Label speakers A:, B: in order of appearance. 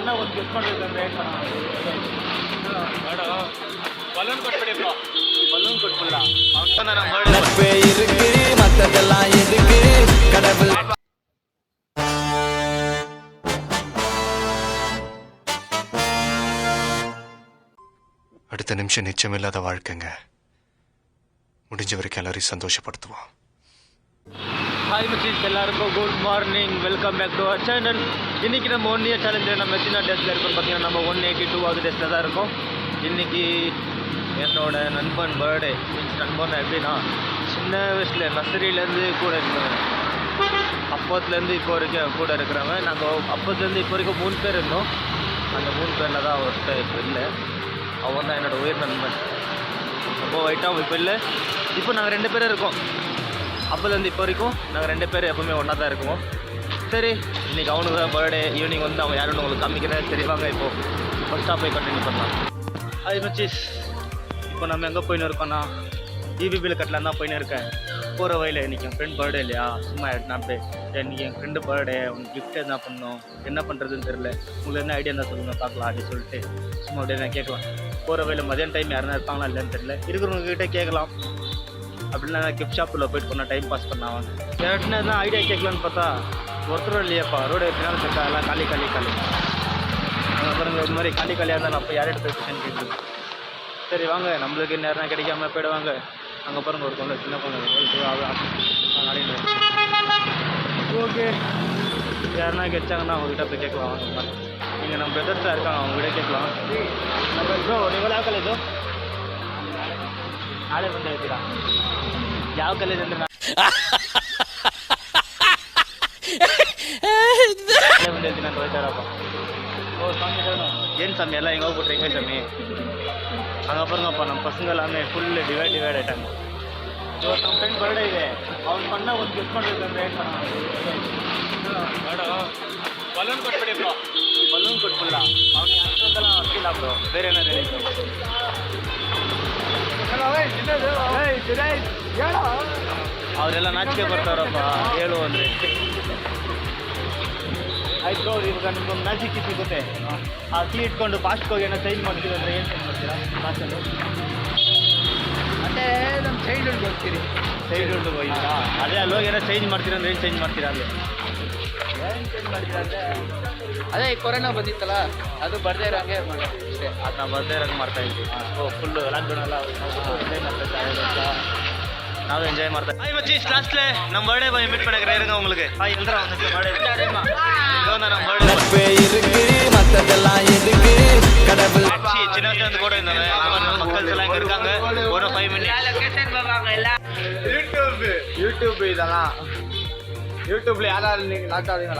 A: பண்ண ಒಂದು ಗಿಫ್ಟ್ ಮಾಡಿದ್ರೆ ಮೇಡಮ್ ಬಲೂನ್ ಕೊಟ್ಬಿಡಿಪ್ಪ ಬಲೂನ್ ಕೊಟ್ಬಿಡಲ್ಲ ಅವನ ನಮ್ಮ
B: நட்பே இருக்கு மத்ததெல்லாம் எதுக்கு கடவுள்
C: அடுத்த நிமிஷம் நிச்சயமில்லாத வாழ்க்கைங்க. முடிஞ்ச வரைக்கும் எல்லாரையும் சந்தோஷப்படுத்துவோம்.
A: ஹாய் மச்சீஸ், எல்லாருக்கும் good morning. Welcome back to our channel. இன்றைக்கி நம்ம 1 இயர் சேலஞ்சில் நம்ம எத்தனை டேஸில் இருக்கோம்னு பார்த்தீங்கன்னா நம்ம 182வது டேஸில் தான் இருக்கோம். இன்றைக்கி என்னோட நண்பன் பர்த்டே. மீன்ஸ் நண்பன் எப்படின்னா சின்ன வயசில் நர்சரியிலேருந்து கூட இருந்தவன், அப்போத்துலேருந்து இப்போ வரைக்கும் கூட இருக்கிறவங்க. நாங்கள் அப்போத்துலேருந்து இப்போ வரைக்கும் 3 பேர் இருந்தோம். அந்த 3 பேரில் தான் ஒருத்தர் இப்போ இல்லை. அவன் தான் என்னோடய உயிர் நண்பன். ரொம்ப ஒயிட்டாக இப்போ இல்லை. இப்போ நாங்கள் 2 பேரும் இருக்கோம். அப்போலேருந்து இப்போ வரைக்கும் நாங்கள் 2 பேர் எப்போவுமே ஒன்றா தான் இருக்குவோம். சரி, இன்றைக்கி அவனுக்கு தான் பர்த்டே. ஈவினிங் வந்து அவன் யாருன்னு உங்களுக்கு காமிக்கிறேன். சரி வாங்க இப்போது ஃபஸ்ட் ஸ்டாப் போய் கண்டினியூ பண்ணலாம். ஹாய் மச்சீஸ், இப்போ நம்ம எங்கே போயின்னு இருக்கோன்னா இபிபியில் கட்டலாம் தான் போயின்னு இருக்கேன். போகிற வழியில் இன்றைக்கி என் ஃப்ரெண்ட் பர்த்டே இல்லையா, சும்மா நான் இன்றைக்கி என் ஃப்ரெண்டு பர்த்டே, உனக்கு கிஃப்ட் என்ன பண்ணணும், என்ன பண்ணுறதுன்னு தெரில, உங்களுக்கு என்ன ஐடியா இருந்தால் சொல்லுங்கள் பார்க்கலாம் அப்படின்னு சொல்லிட்டு சும்மா அப்படியே நான் கேட்கலாம். போகிற வழியில் மதியம் டைம் யாருன்னா இருப்பாங்களா இல்லைன்னு தெரில, இருக்கிறவங்ககிட்ட கேட்கலாம் அப்படின்னா கிஃப்ட் ஷாப்பில் போய்ட்டு போனால் டைம் பாஸ் பண்ணாங்க. யார்ட்டுனா தான் ஐடியா கேட்கலான்னு பார்த்தா ஒருத்தரும் இல்லையாப்பா. ரோடு எப்படினாலும் கேட்டா எல்லாம் காலி பாருங்க. இது மாதிரி காலியாக இருந்தால் நான் போய் யார்கிட்ட போய் கொஷன் கேட்குறது. சரி வாங்க, நம்மளுக்கு நேரம் கிடைக்காம போயிடுவாங்க. அங்கே பாருங்க ஒரு பொண்ணு, சின்ன பொண்ணு அப்படின்னு. ஓகே, யாருன்னா கேட்டாங்கன்னா அவங்ககிட்ட போய் கேட்கலாம். வாங்க, நீங்கள் நம்ம பிரதர்ஸாக இருக்காங்க, அவங்ககிட்ட கேட்கலாம். நம்ம ப்ரோ ನೀವು ಯಾವ ಕಾಲೇಜು? ನಾಳೆ ಬಂದು ಹೇಳ್ತೀರಾ ಯಾವ ಕಾಲೇಜ್ ಅಂದರೆ ನಾಳೆ ಬಂದು ಹೇಳ್ತೀನಿ ಅಂತ ಹೋಯ್ತಾರಪ್ಪ. ஓ சாமி ஏன் சாமி எல்லாம் எங்கே போட்டுறீங்க சாமி? அங்கே பாருங்கப்பா, நம்ம பசங்க எல்லாமே ஃபுல்லு டிவைட் ஆகிட்டாங்க. ஸோ நம்ம ஃப்ரெண்ட் பர்த்டே ಇದೆ, ಅವ್ನು பண்ண ಒಂದು ಗಿಫ್ಟ್ ಮಾಡಿದ್ರೆ ಏನು ಮೇಡಮ್ ಬಲೂನ್ ಕೊಟ್ಬಿಡಿ ಬ್ರೋ. ಬಲೂನ್ ಕೊಟ್ಬಿಡಲ್ಲ ಅವ್ನಿಗೆ ಅಷ್ಟೊಂದೆಲ್ಲ ಅಷ್ಟಿಲ್ಲ ಬ್ರೋ, ಬೇರೆ ಏನಾದ್ರು ಹೇಳಿ. ಅವರೆಲ್ಲ ನಾಚಿಕೆ ಬರ್ತಾರಪ್ಪ ಹೇಳು ಅಂದರೆ. ಆಯ್ತು ಬ್ರೋ, ಇವಾಗ ನಿಮ್ಗೊಂದು ಮ್ಯಾಜಿಕ್ ಕೀ ಸಿಗುತ್ತೆ. ಆ ಕೀ ಇಟ್ಕೊಂಡು ಫಾಸ್ಟ್ಗೆ ಹೋಗಿ ಏನೋ ಚೇಂಜ್ ಮಾಡ್ತೀವಿ ಅಂದರೆ ಏನು ಚೇಂಜ್ ಮಾಡ್ತೀರಾ ಫಾಸ್ಟಲ್ಲಿ?
B: ಮತ್ತೆ ನಮ್ಮ ಚೈಲ್ಡ್ಹುಡ್ ಹೋಗ್ತೀರಿ.
A: ಚೈಲ್ಡ್ಹುಡ್ ಹೋಗಿದ್ದೀರಾ? ಅದೇ ಅಲ್ಲಿ ಹೋಗಿ ಏನೋ ಚೇಂಜ್ ಮಾಡ್ತೀರಾ ಅಂದರೆ ಏನು ಚೇಂಜ್ ಮಾಡ್ತೀರಾ ಅಲ್ಲಿ? ಏನು ಚೇಂಜ್ ಮಾಡ್ತೀರಾ ಅಂದರೆ
B: ಅದೇ ಕೊರೋನಾ ಬಂದಿತ್ತಲ್ಲ, ಅದು ಬರ್ದೇ ಇರೋಂಗೆ ಅಷ್ಟೇ.
A: ಅದು ನಾವು ಬರ್ದೇ ಇರೋಂಗೆ ಮಾಡ್ತಾ ಇದ್ವಿ. ಫುಲ್ಲು ಲಾಕ್ಡೌನ್ ಎಲ್ಲ ಎಂಜಾಯ್ ಮಾಡ್ತಾ நானும் என்ஜாய் ಮಾಡ್ತಾ. ஹாய் மச்சீஸ், லாஸ்ட்ல நம்ம பர்த்டே பாய் மீட் பண்ண இருங்க உங்களுக்கு. ஹாய் எல்றா வந்து பர்த்டே இதோனா நம்ம பர்த்டே
B: நட்பே இருக்கு மத்ததெல்லாம் எதுக்கு கடவுள்.
A: சின்ன வயசுல இருந்து கூட இருந்தாங்க. நம்ம மக்கள் எல்லாம் இங்க இருக்காங்க. ஒரு 5 மினிட் லொகேஷன் போவாங்க எல்லாம். யூடியூப் இதெல்லாம் யூடியூப்ல யாராவது நீங்க லாக் ஆவீங்க.